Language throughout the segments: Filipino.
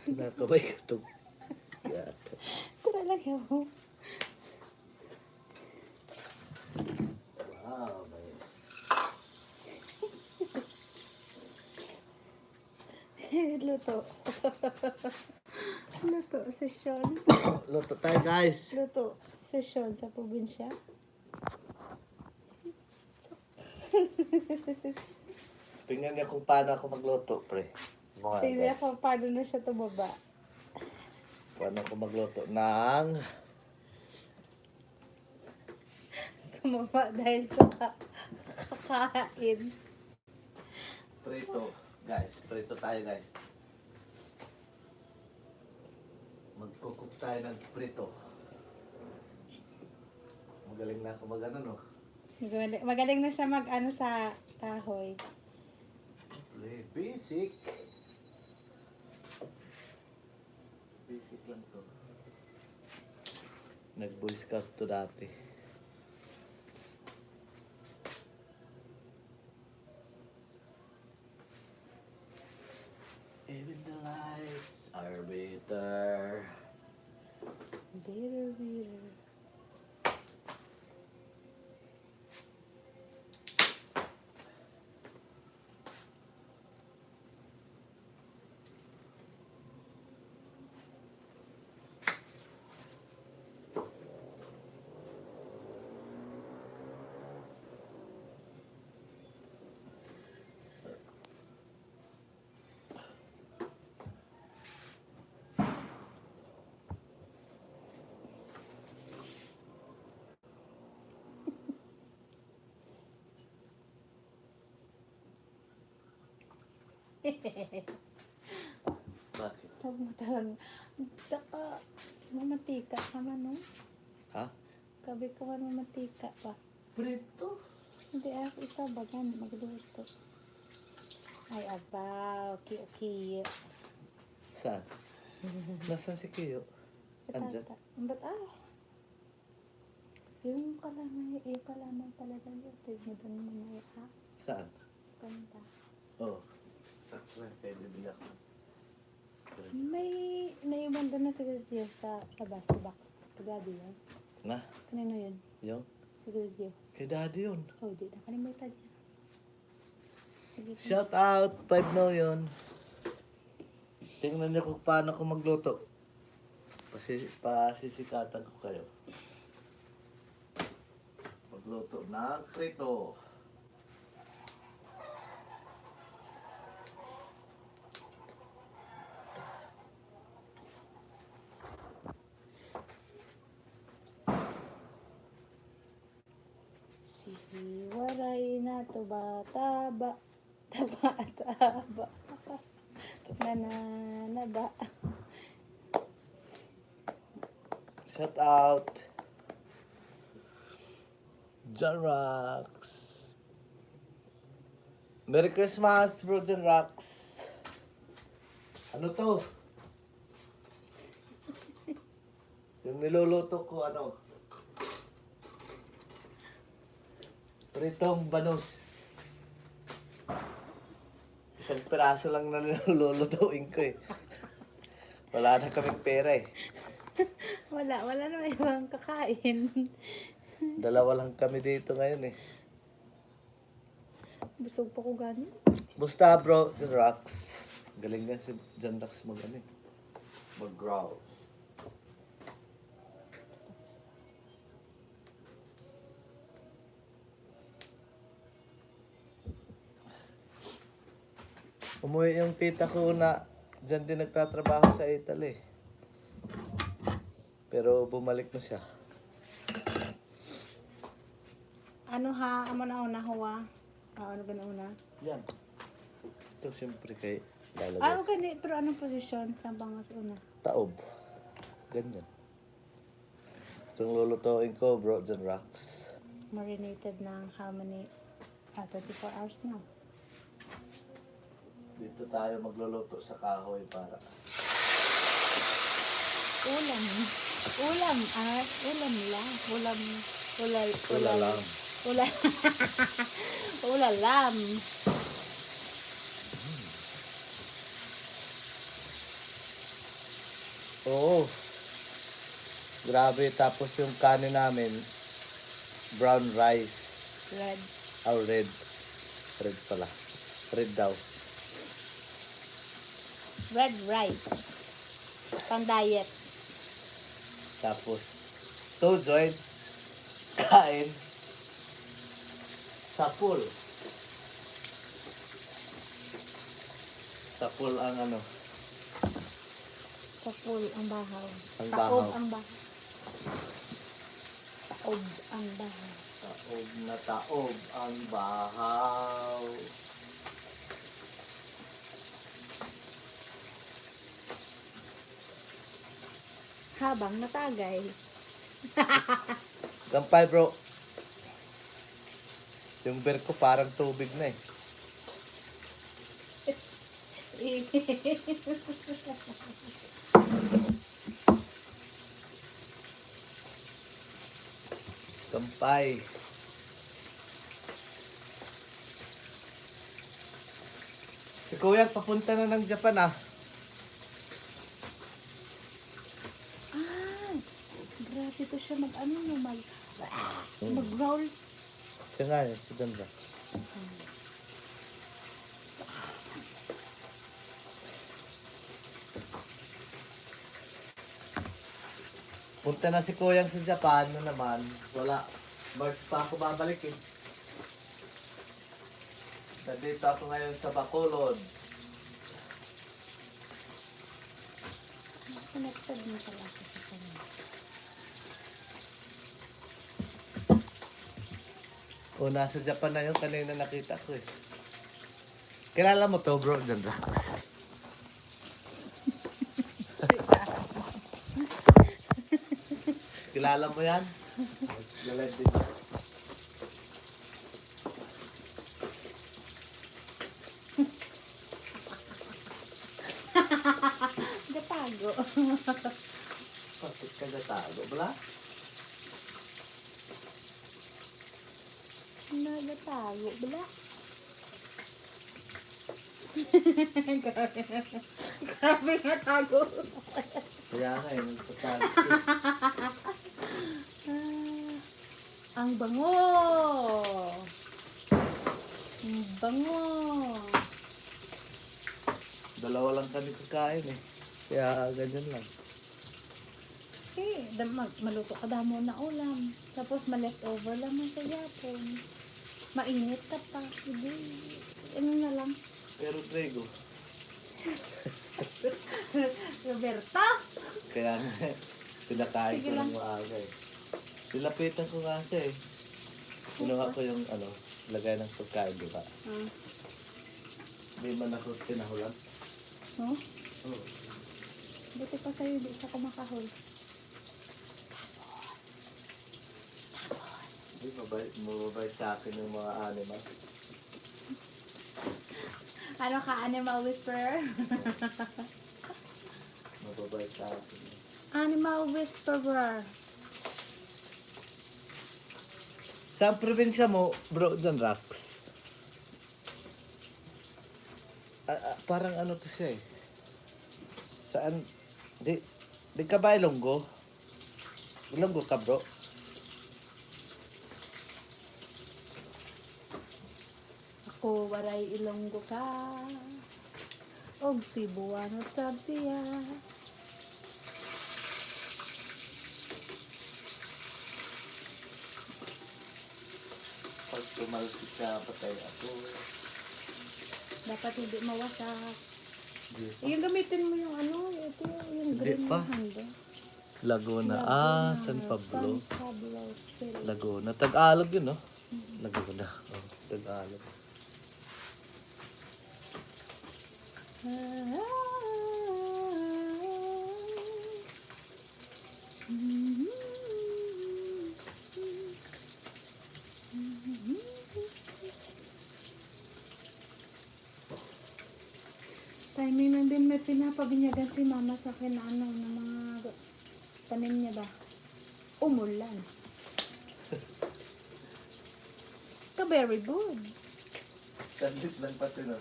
Nakabay ka ito. Yata. Tara lang yun. Wow, bay. Luto. Luto, sesyon. Luto tayo, guys. Luto, sesyon sa probinsya. Tingnan niya kung paano ako magluto, pre. Mukha, Tingnan guys. ko paano na siya tumaba. Paano ako magluto ng... Tumaba dahil sa kakain. Prito. Guys, prito tayo, guys. Magkukook tayo ng prito. Magaling na ako mag-ano, no? Magaling na siya mag-ano sa kahoy. Basic. Basic lang to. Nag-boy scout to dati. Even the lights are bitter. Bitter, bitter. Bakit? Tawag mo talaga. Daka, mamantika ka man, no? Ha? Kabi ka man mamantika pa. Prito? Hindi ako ikaw bagan magluto. Ay, abaw. Okay. Saan? Nasaan si Kiyo? Andyan? Ba't yung kalamay pala dali. Tignan doon mo na ha? Saan? Sa kanta. Oh. Sakto lang. Kaya bibili ako. May naiwan doon na siguro sa labas, sa box. Kagadi yan. Na? Kanino yun? Yung? Siguro yun. Kay daddy yun. Oh, di na. Kalimutan niya. Sige. Shout out, 5 million. Tingnan niyo kung paano ako magluto. Pasisikatan ko kayo. Magluto ng prito. Sige, waray na to ba? Taba. Taba. Nananaba. Shout out. Jarax. Merry Christmas, bro, Jarax. Ano to? Yung niluluto ko, ano? Pritong banus. Isang piraso lang na nilulutuin ko eh. Wala na kaming pera eh. Wala naman ibang kakain. Dalawa lang kami dito ngayon eh. Busog pa ko gani. Musta bro, Janrax? Galing nga si Janrax mag-ano eh. Mag-growl. Umuwi yung tita ko na dyan din nagtatrabaho sa Italy. Pero bumalik na siya. Ano ha? Amo na una huwa? Ano ba na una? Yan. Ito siyempre kay Ah, lalagay. gani. Pero anong posisyon? Saan ba nga sa una? Taob. Ganyan. Itong lulutuin ko bro, Janrax. Marinated ng how many? 24 hours na. Dito tayo magluluto sa kahoy para Ulam. Ulam lang. Ulam. ulalam. Ulam. Ulalam. Oo. Grabe. Tapos yung kanin namin, brown rice. Red. Oh, red. Red pala. Red daw. Red rice. Pang diet. Tapos, 2 joints. Kain. Sapul. Sapul ang ano. Sa pool ang bahaw. Ang Taob bahaw. ang bahaw. Taob ang bahaw. Taob na taob ang bahaw. Habang natagay. Gampay bro. Yung beer ko parang tubig na eh. Gampay. Si Kuya, papunta na ng Japan ah. Ah, grabe to siya mag-ano no, mag-roll. Siya nga yun, si Dondra. Punta na si Kuyang sa Japan na naman. Wala. March pa ako babalik eh. Nandito ako ngayon sa Bacolod. Connected mo pala ako sa kanya. O, nasa Japan na yun. Kanina nakita ko eh. Kilala mo to bro, John Rax? Kilala mo yan? Lalad din. Gatago. Bakit ka natago? Wala? Nagatago. Bala. Grabe nga tago. Kaya nga eh, nagtatago. Ang bango. Ang bango. Dalawa lang kami kakain eh. Kaya ganyan lang. Eh, maluto ka damo na ulam. Tapos ma-leftover lang man sa Japon. Mainit ka pa. Hindi. Ano na lang. Pero Grego, Roberta! kaya nga pinakain Sige ko lang. ng maaga eh. Nilapitan ko nga siya eh. Kinuha ko yung ano, lagay ng pagkain, di ba? Hindi man ako tinahulan. No? Oo. Buti pa sa'yo, di siya kumakahol. Hindi, mababait sa akin yung mga animal. Ano ka, animal whisperer? Mababait sa akin. Animal whisperer. Saan probinsya mo, bro, John Rax? Parang ano to siya eh. Saan? Di ka ba Ilonggo? Ilonggo ka, bro? Ako waray Ilonggo ka. Og Cebuano sab siya. Pag tumalsik ka, patay ako. Dapat hindi mawasak. Di pa. Yung gamitin mo yung ano, ito yung Hindi green pa. na handle. Laguna. Laguna, San Pablo. San Pablo City. Laguna. Tag-alog yun, no? Laguna. Oh, Tag-alog. Timing lang din may pinapabinyagan si mama sa akin na ano, na mga tanim niya ba? Umulan. Ka very good. Kandit lang pati, no?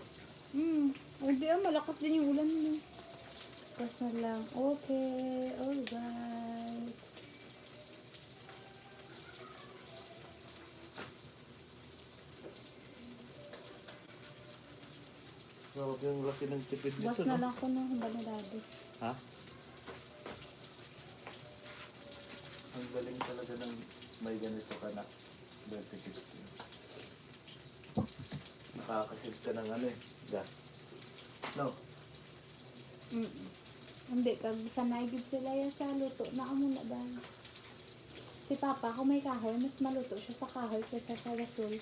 Ay, di malakas din yung ulan mo. Tapos na lang. Okay. Alright. Grabe yung laki ng tipid Bukas nito, na no? lang ko no. Ba ni daddy? Ha? Ang galing talaga ng may ganito ka na. 2015. Nakakasave ka ng ano eh. Gas. No? Hindi. Kag sanay gid sila yan sa luto. Naamo na ba? Si Papa, kung may kahoy, mas maluto siya sa kahoy kaysa sa gasol.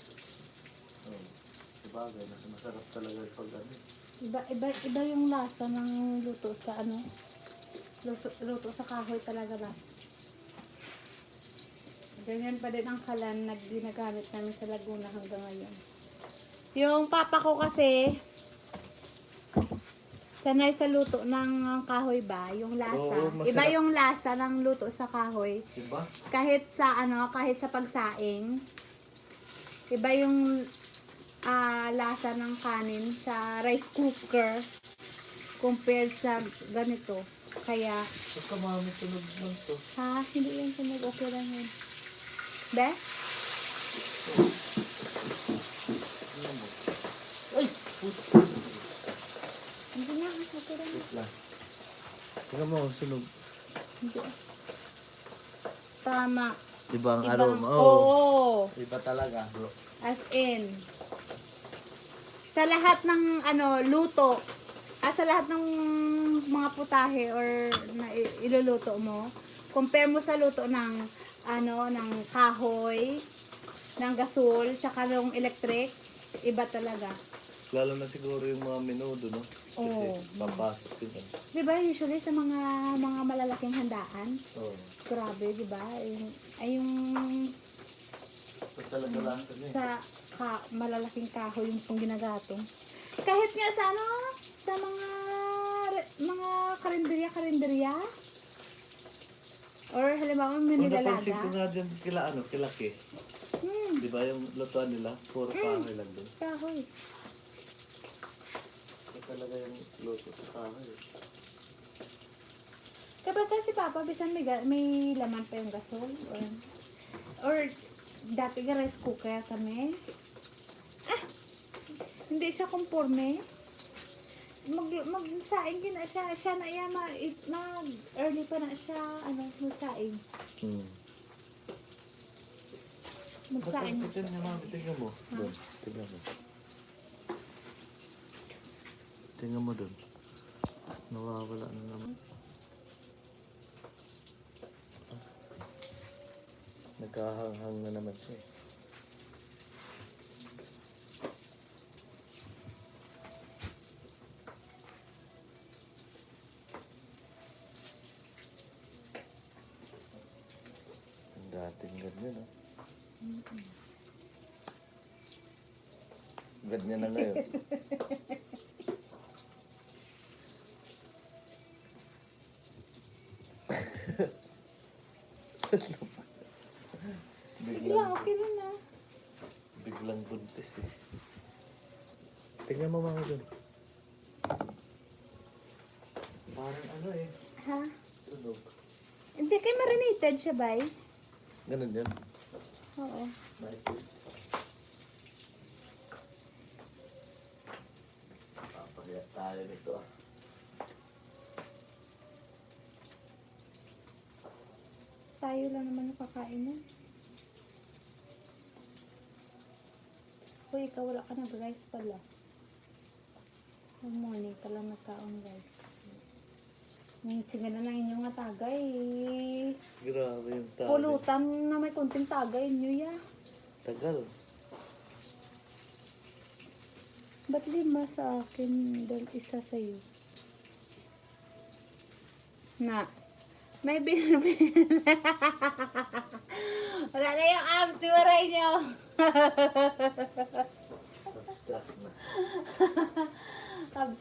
Oo. Sabagay, mas masarap talaga pag ano. Iba yung lasa ng luto sa ano. Luto sa kahoy talaga ba? Ganyan pa din ang kalan na ginagamit namin sa Laguna hanggang ngayon. Yung papa ko kasi, sanay sa luto ng kahoy ba? Yung lasa. Oo, masarap. Iba yung lasa ng luto sa kahoy. Diba? Kahit sa pagsaing. Iba yung lasa ng kanin sa rice cooker compared sa ganito. Kaya, Baka mami tunog lang to. hindi yan sunog. Okay lang yun. Be? Ano mo? Ay! Puto! Hindi na. Okay lang. Wait lang. Tingnan mo, sunog. Hindi. Tama. Diba ang Ibang, aroma? oo. Iba talaga, bro. As in. Sa lahat ng luto, sa lahat ng mga putahe or na iluluto mo, compare mo sa luto ng ng kahoy, ng gasol, tsaka ng electric, iba talaga. Lalo na siguro yung mga menudo, no? Oo. Kasi papasok din. Ano? Diba usually sa mga malalaking handaan, Oo. grabe, diba? Yung Ito talaga lang eh. sa malalaking kahoy yung pong ginagatong. Kahit nga sa sa mga karinderya or halimbawa may Kung napansin ko nilalaga. nga dyan kila Ki. Di ba yung lutuan nila? Puro kahoy lang dun. Kahoy. Ito talaga yung luto sa kahoy. Kapag kasi Papa, bisan may laman pa yung gasol or dati ga rice cooker kami. Hindi siya conforme. Magsaing din na siya na iya early pa na siya magsaing. Magsaing. Tingnan niya, mami. Tingnan mo. Doon. Tingnan mo. Tingnan mo doon. Nawawala na naman. Nagkahanghang na naman siya. Ang dating ganyan, no? Ganyan na ngayon. Yeah, okay rin na. Biglang buntis eh. Tingnan mo mga doon. Parang ano eh. Ha? Tunog. Hindi kayo marinated siya, bay? Ganun yan. Oo. Nice. Papagaya tayo nito ah. Tayo lang naman nakakain nun. Uy, ikaw wala ka nag-rice pala. Good morning pala nagkaon guys. Sige na lang inyo nga tagay. Grabe yung tali. Pulutan na may konting tagay inyo ya. Tagal. Ba't 5 sa akin dahil isa sa'yo? Na. May binibin. Wala na yung abs. Diwaray nyo. Basta na. Abs